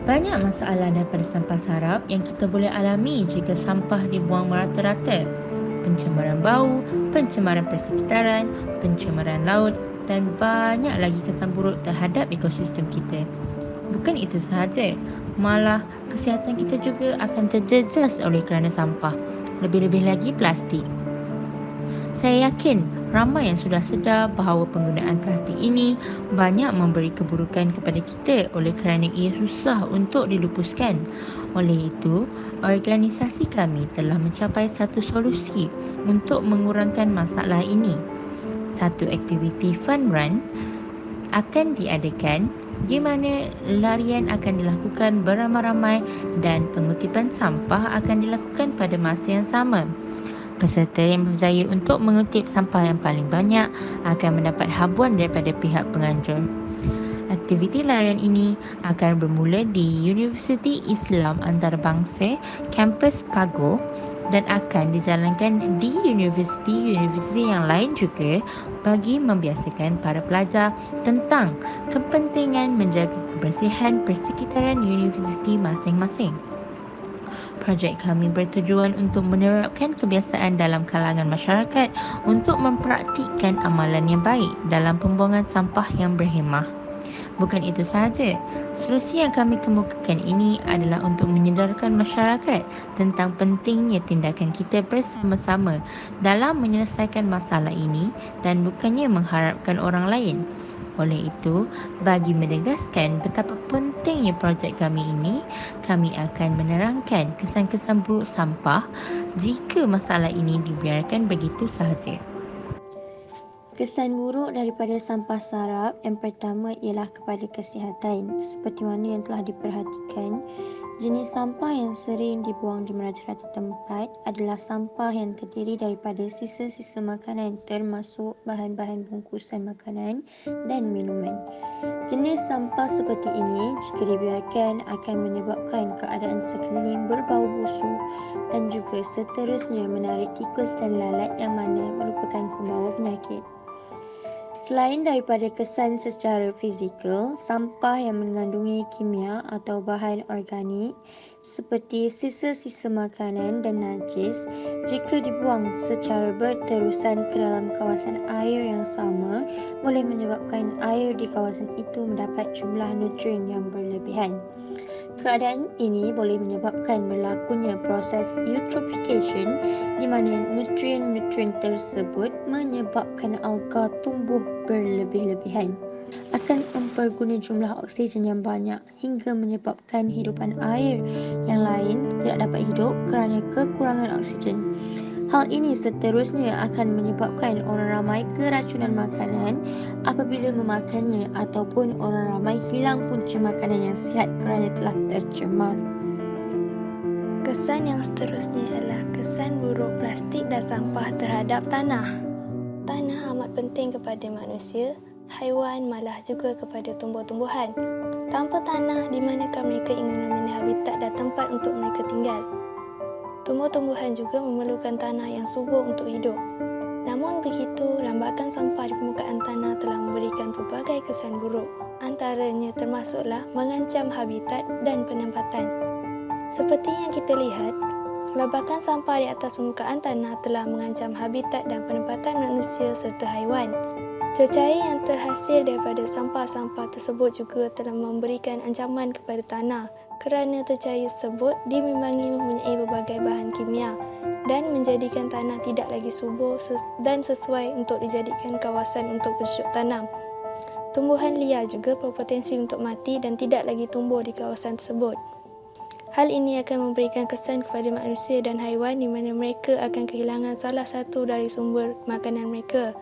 Banyak masalah daripada sampah sarap yang kita boleh alami jika sampah dibuang merata-rata. Pencemaran bau, pencemaran persekitaran, pencemaran laut dan banyak lagi kesan buruk terhadap ekosistem kita. Bukan itu sahaja, malah kesihatan kita juga akan terjejas oleh kerana sampah. Lebih-lebih lagi plastik. Saya yakin ramai yang sudah sedar bahawa penggunaan plastik ini banyak memberi keburukan kepada kita oleh kerana ia susah untuk dilupuskan. Oleh itu, organisasi kami telah mencapai satu solusi untuk mengurangkan masalah ini. Satu aktiviti fun run akan diadakan di mana larian akan dilakukan beramai-ramai dan pengutipan sampah akan dilakukan pada masa yang sama. Peserta yang berjaya untuk mengutip sampah yang paling banyak akan mendapat habuan daripada pihak penganjur. Aktiviti larian ini akan bermula di Universiti Islam Antarabangsa, kampus Pago dan akan dijalankan di universiti-universiti yang lain juga bagi membiasakan para pelajar tentang kepentingan menjaga kebersihan persekitaran universiti masing-masing. Projek kami bertujuan untuk menerapkan kebiasaan dalam kalangan masyarakat untuk mempraktikkan amalan yang baik dalam pembuangan sampah yang berhemah. Bukan itu sahaja, solusi yang kami kemukakan ini adalah untuk menyedarkan masyarakat tentang pentingnya tindakan kita bersama-sama dalam menyelesaikan masalah ini dan bukannya mengharapkan orang lain. Oleh itu, bagi menegaskan betapa pentingnya projek kami ini, kami akan menerangkan kesan-kesan buruk sampah jika masalah ini dibiarkan begitu sahaja. Kesan buruk daripada sampah sarap yang pertama ialah kepada kesihatan. Seperti mana yang telah diperhatikan, jenis sampah yang sering dibuang di merata-rata tempat adalah sampah yang terdiri daripada sisa-sisa makanan termasuk bahan-bahan bungkusan makanan dan minuman. Jenis sampah seperti ini jika dibiarkan akan menyebabkan keadaan sekeliling berbau busuk dan juga seterusnya menarik tikus dan lalat yang mana merupakan pembawa penyakit. Selain daripada kesan secara fizikal, sampah yang mengandungi kimia atau bahan organik seperti sisa-sisa makanan dan najis jika dibuang secara berterusan ke dalam kawasan air yang sama boleh menyebabkan air di kawasan itu mendapat jumlah nutrien yang berlebihan. Keadaan ini boleh menyebabkan berlakunya proses eutrophication di mana nutrien-nutrien tersebut menyebabkan alga tumbuh berlebih-lebihan, akan memperguna jumlah oksigen yang banyak hingga menyebabkan hidupan air yang lain tidak dapat hidup kerana kekurangan oksigen. Hal ini seterusnya akan menyebabkan orang ramai keracunan makanan apabila memakannya ataupun orang ramai hilang punca makanan yang sihat kerana telah tercemar. Kesan yang seterusnya adalah kesan buruk plastik dan sampah terhadap tanah. Tanah amat penting kepada manusia, haiwan malah juga kepada tumbuh-tumbuhan. Tanpa tanah, di manakah mereka ingin memilih habitat dan tempat untuk mereka tinggal? Tumbuh-tumbuhan juga memerlukan tanah yang subur untuk hidup. Namun begitu, lambakan sampah di permukaan tanah telah memberikan pelbagai kesan buruk. Antaranya termasuklah mengancam habitat dan penempatan. Seperti yang kita lihat, lambakan sampah di atas permukaan tanah telah mengancam habitat dan penempatan manusia serta haiwan. Cecair yang terhasil daripada sampah-sampah tersebut juga telah memberikan ancaman kepada tanah kerana cecair tersebut dimimbangi mempunyai berbagai bahan kimia dan menjadikan tanah tidak lagi subur dan sesuai untuk dijadikan kawasan untuk bercocok tanam. Tumbuhan liar juga berpotensi untuk mati dan tidak lagi tumbuh di kawasan tersebut. Hal ini akan memberikan kesan kepada manusia dan haiwan di mana mereka akan kehilangan salah satu dari sumber makanan mereka.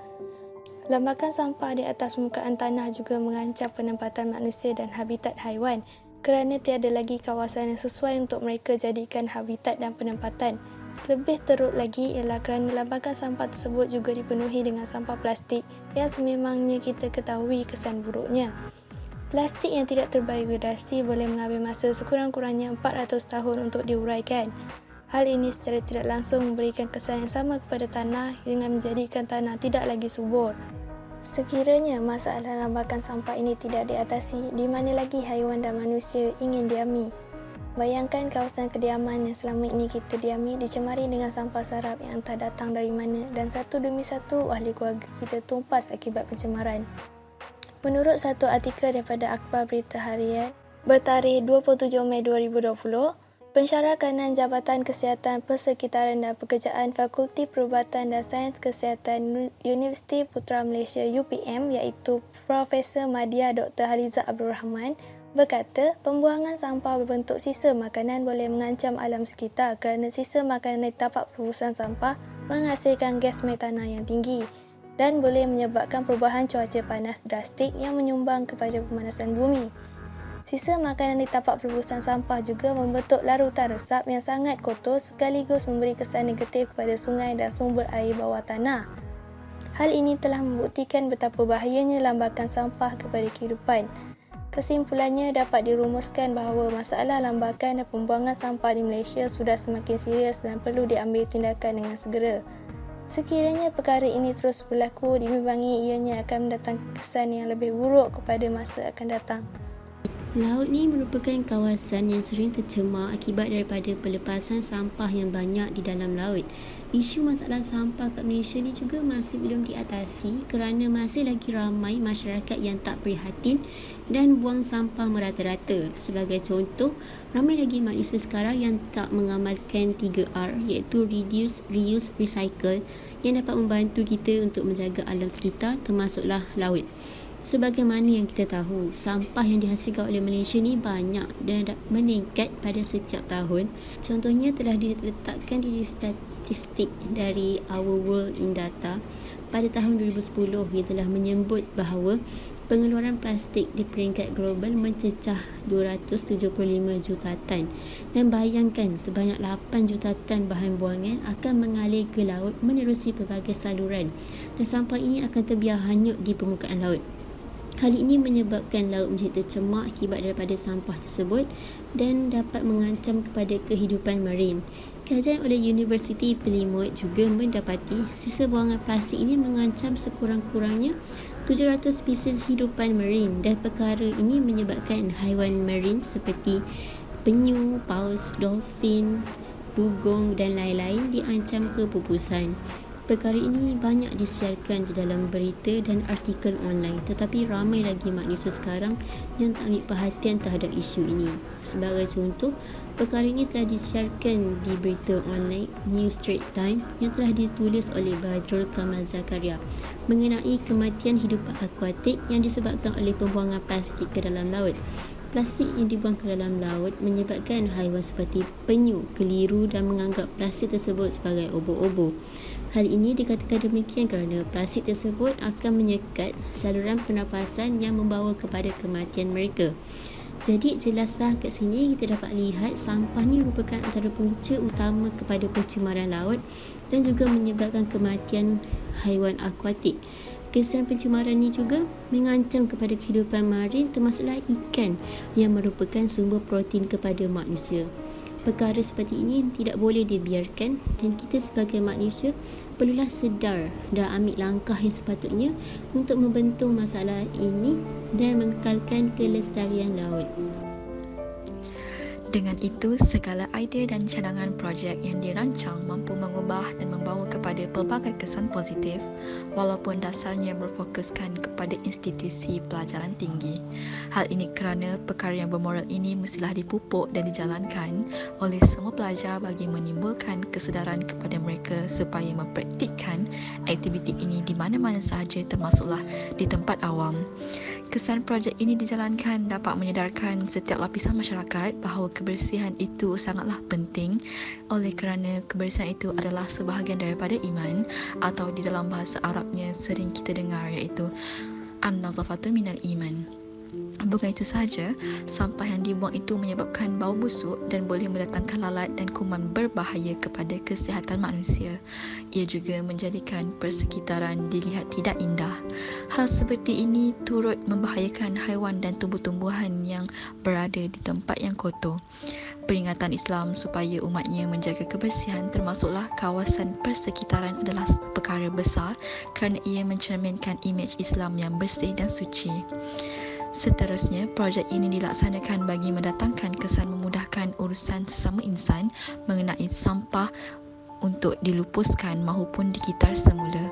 Lambakan sampah di atas permukaan tanah juga mengancam penempatan manusia dan habitat haiwan kerana tiada lagi kawasan yang sesuai untuk mereka jadikan habitat dan penempatan. Lebih teruk lagi ialah kerana lambakan sampah tersebut juga dipenuhi dengan sampah plastik yang sememangnya kita ketahui kesan buruknya. Plastik yang tidak terbiodegrasi boleh mengambil masa sekurang-kurangnya 400 tahun untuk diuraikan. Hal ini secara tidak langsung memberikan kesan yang sama kepada tanah dengan menjadikan tanah tidak lagi subur. Sekiranya masalah lambakan sampah ini tidak diatasi, di mana lagi haiwan dan manusia ingin diami? Bayangkan kawasan kediaman yang selama ini kita diami dicemari dengan sampah sarap yang entah datang dari mana dan satu demi satu ahli keluarga kita tumpas akibat pencemaran. Menurut satu artikel daripada Akhbar Berita Harian bertarikh 27 Mei 2020, Pensyarakanan Jabatan Kesihatan Persekitaran dan Pekerjaan Fakulti Perubatan dan Sains Kesihatan Universiti Putra Malaysia UPM iaitu Profesor Madya Dr. Haliza Abdul Rahman berkata, pembuangan sampah berbentuk sisa makanan boleh mengancam alam sekitar kerana sisa makanan di tapak perubusan sampah menghasilkan gas metana yang tinggi dan boleh menyebabkan perubahan cuaca panas drastik yang menyumbang kepada pemanasan bumi. Sisa makanan di tapak perubusan sampah juga membentuk larutan resap yang sangat kotor sekaligus memberi kesan negatif kepada sungai dan sumber air bawah tanah. Hal ini telah membuktikan betapa bahayanya lambakan sampah kepada kehidupan. Kesimpulannya dapat dirumuskan bahawa masalah lambakan dan pembuangan sampah di Malaysia sudah semakin serius dan perlu diambil tindakan dengan segera. Sekiranya perkara ini terus berlaku, dibimbangi ianya akan mendatangkan kesan yang lebih buruk kepada masa akan datang. Laut ni merupakan kawasan yang sering tercemar akibat daripada pelepasan sampah yang banyak di dalam laut. Isu masalah sampah kat Malaysia ni juga masih belum diatasi kerana masih lagi ramai masyarakat yang tak prihatin dan buang sampah merata-rata. Sebagai contoh, ramai lagi manusia sekarang yang tak mengamalkan 3R iaitu Reduce, Reuse, Recycle yang dapat membantu kita untuk menjaga alam sekitar termasuklah laut. Sebagaimana yang kita tahu, sampah yang dihasilkan oleh Malaysia ni banyak dan meningkat pada setiap tahun. Contohnya telah diletakkan di statistik dari Our World in Data pada tahun 2010 yang telah menyebut bahawa pengeluaran plastik di peringkat global mencecah 275 juta tan. Dan bayangkan sebanyak 8 juta tan bahan buangan akan mengalir ke laut menerusi pelbagai saluran dan sampah ini akan terbiar hanyut di permukaan laut. Hal ini menyebabkan laut menjadi tercemar akibat daripada sampah tersebut dan dapat mengancam kepada kehidupan marin. Kajian oleh Universiti Plymouth juga mendapati sisa buangan plastik ini mengancam sekurang-kurangnya 700 spesies hidupan marin dan perkara ini menyebabkan haiwan marin seperti penyu, paus, dolphin, dugong dan lain-lain diancam kepupusan. Perkara ini banyak disiarkan di dalam berita dan artikel online, tetapi ramai lagi manusia sekarang yang tak ambil perhatian terhadap isu ini. Sebagai contoh, perkara ini telah disiarkan di berita online New Straits Times yang telah ditulis oleh Badrul Kamal Zakaria mengenai kematian hidupan akuatik yang disebabkan oleh pembuangan plastik ke dalam laut. Plastik yang dibuang ke dalam laut menyebabkan haiwan seperti penyu keliru dan menganggap plastik tersebut sebagai obo-obo. Hal ini dikatakan demikian kerana plastik tersebut akan menyekat saluran pernafasan yang membawa kepada kematian mereka. Jadi jelaslah kat sini kita dapat lihat sampah ni merupakan antara punca utama kepada pencemaran laut dan juga menyebabkan kematian haiwan akuatik. Kesan pencemaran ini juga mengancam kepada kehidupan marin termasuklah ikan yang merupakan sumber protein kepada manusia. Perkara seperti ini tidak boleh dibiarkan dan kita sebagai manusia perlulah sedar dan ambil langkah yang sepatutnya untuk membentuk masalah ini dan mengekalkan kelestarian laut. Dengan itu, segala idea dan cadangan projek yang dirancang mampu mengubah dan membawa kepada pelbagai kesan positif walaupun dasarnya berfokuskan kepada institusi pelajaran tinggi. Hal ini kerana perkara yang bermoral ini mestilah dipupuk dan dijalankan oleh semua pelajar bagi menimbulkan kesedaran kepada mereka supaya mempraktikkan aktiviti ini di mana-mana sahaja termasuklah di tempat awam. Kesan projek ini dijalankan dapat menyedarkan setiap lapisan masyarakat bahawa kebersihan itu sangatlah penting oleh kerana kebersihan itu adalah sebahagian daripada iman atau di dalam bahasa Arabnya sering kita dengar iaitu an-nazafatu minal iman. Bukan itu sahaja, sampah yang dibuang itu menyebabkan bau busuk dan boleh mendatangkan lalat dan kuman berbahaya kepada kesihatan manusia. Ia juga menjadikan persekitaran dilihat tidak indah. Hal seperti ini turut membahayakan haiwan dan tumbuh-tumbuhan yang berada di tempat yang kotor. Peringatan Islam supaya umatnya menjaga kebersihan termasuklah kawasan persekitaran adalah perkara besar kerana ia mencerminkan imej Islam yang bersih dan suci. Seterusnya, projek ini dilaksanakan bagi mendatangkan kesan memudahkan urusan sesama insan mengenai sampah untuk dilupuskan maupun dikitar semula.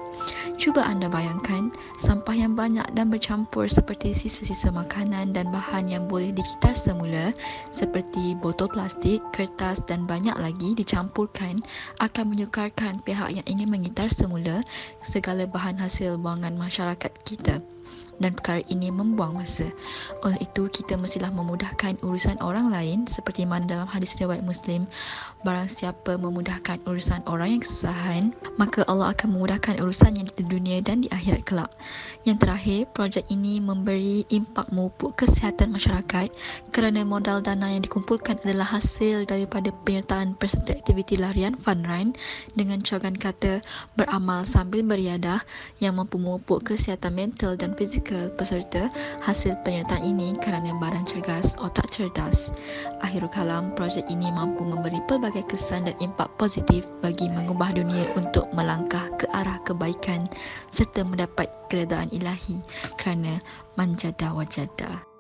Cuba anda bayangkan, sampah yang banyak dan bercampur seperti sisa-sisa makanan dan bahan yang boleh dikitar semula seperti botol plastik, kertas dan banyak lagi dicampurkan akan menyukarkan pihak yang ingin mengitar semula segala bahan hasil buangan masyarakat kita. Dan perkara ini membuang masa. Oleh itu, kita mestilah memudahkan urusan orang lain seperti mana dalam hadis riwayat Muslim, barang siapa memudahkan urusan orang yang kesusahan, maka Allah akan memudahkan urusannya di dunia dan di akhirat kelak. Yang terakhir, projek ini memberi impak memupuk kesihatan masyarakat kerana modal dana yang dikumpulkan adalah hasil daripada penyertaan peserta aktiviti larian fun run dengan cogan kata beramal sambil beriadah yang mampu memupuk kesihatan mental dan fizikal peserta hasil penyertaan ini kerana badan cergas, otak cerdas. Akhirul kalam, projek ini mampu memberi pelbagai kesan dan impak positif bagi mengubah dunia untuk melangkah ke arah kebaikan serta mendapat keredaan ilahi kerana manjada wajada.